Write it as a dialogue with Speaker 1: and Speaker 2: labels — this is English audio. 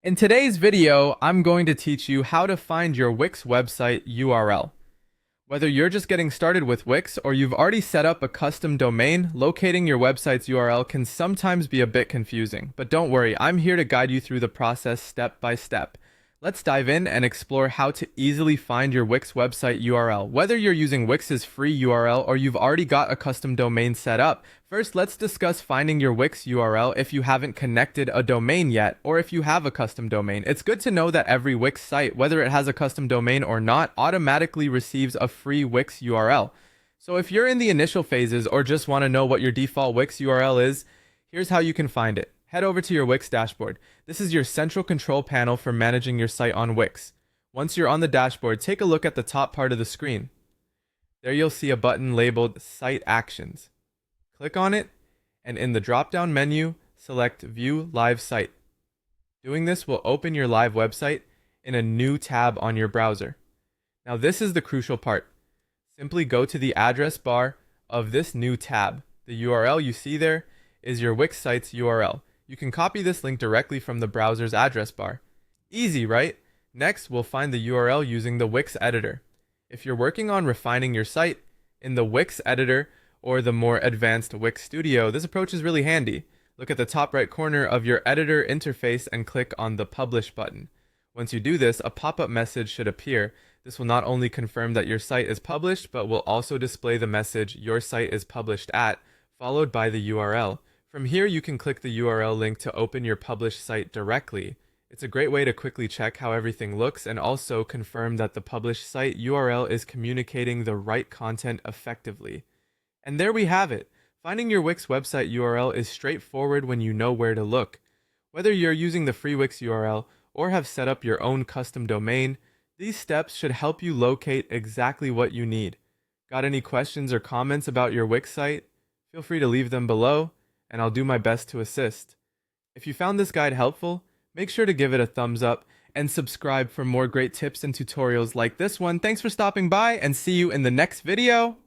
Speaker 1: In today's video, I'm going to teach you how to find your Wix website URL. Whether you're just getting started with Wix or you've already set up a custom domain, locating your website's URL can sometimes be a bit confusing. But don't worry, I'm here to guide you through the process step by step. Let's dive in and explore how to easily find your Wix website URL. Whether you're using Wix's free URL or you've already got a custom domain set up, first let's discuss finding your Wix URL if you haven't connected a domain yet, or if you have a custom domain. It's good to know that every Wix site, whether it has a custom domain or not, automatically receives a free Wix URL. So if you're in the initial phases or just want to know what your default Wix URL is, here's how you can find it. Head over to your Wix dashboard. This is your central control panel for managing your site on Wix. Once you're on the dashboard, take a look at the top part of the screen. There you'll see a button labeled Site Actions. Click on it, and in the drop-down menu, select View Live Site. Doing this will open your live website in a new tab on your browser. Now this is the crucial part. Simply go to the address bar of this new tab. The URL you see there is your Wix site's URL. You can copy this link directly from the browser's address bar. Easy, right? Next, we'll find the URL using the Wix editor. If you're working on refining your site, in the Wix editor or the more advanced Wix Studio, this approach is really handy. Look at the top right corner of your editor interface and click on the Publish button. Once you do this, a pop-up message should appear. This will not only confirm that your site is published, but will also display the message "Your site is published at," followed by the URL. From here, you can click the URL link to open your published site directly. It's a great way to quickly check how everything looks and also confirm that the published site URL is communicating the right content effectively. And there we have it. Finding your Wix website URL is straightforward when you know where to look. Whether you're using the free Wix URL or have set up your own custom domain, these steps should help you locate exactly what you need. Got any questions or comments about your Wix site? Feel free to leave them below, and I'll do my best to assist. If you found this guide helpful, make sure to give it a thumbs up and subscribe for more great tips and tutorials like this one. Thanks for stopping by, and see you in the next video.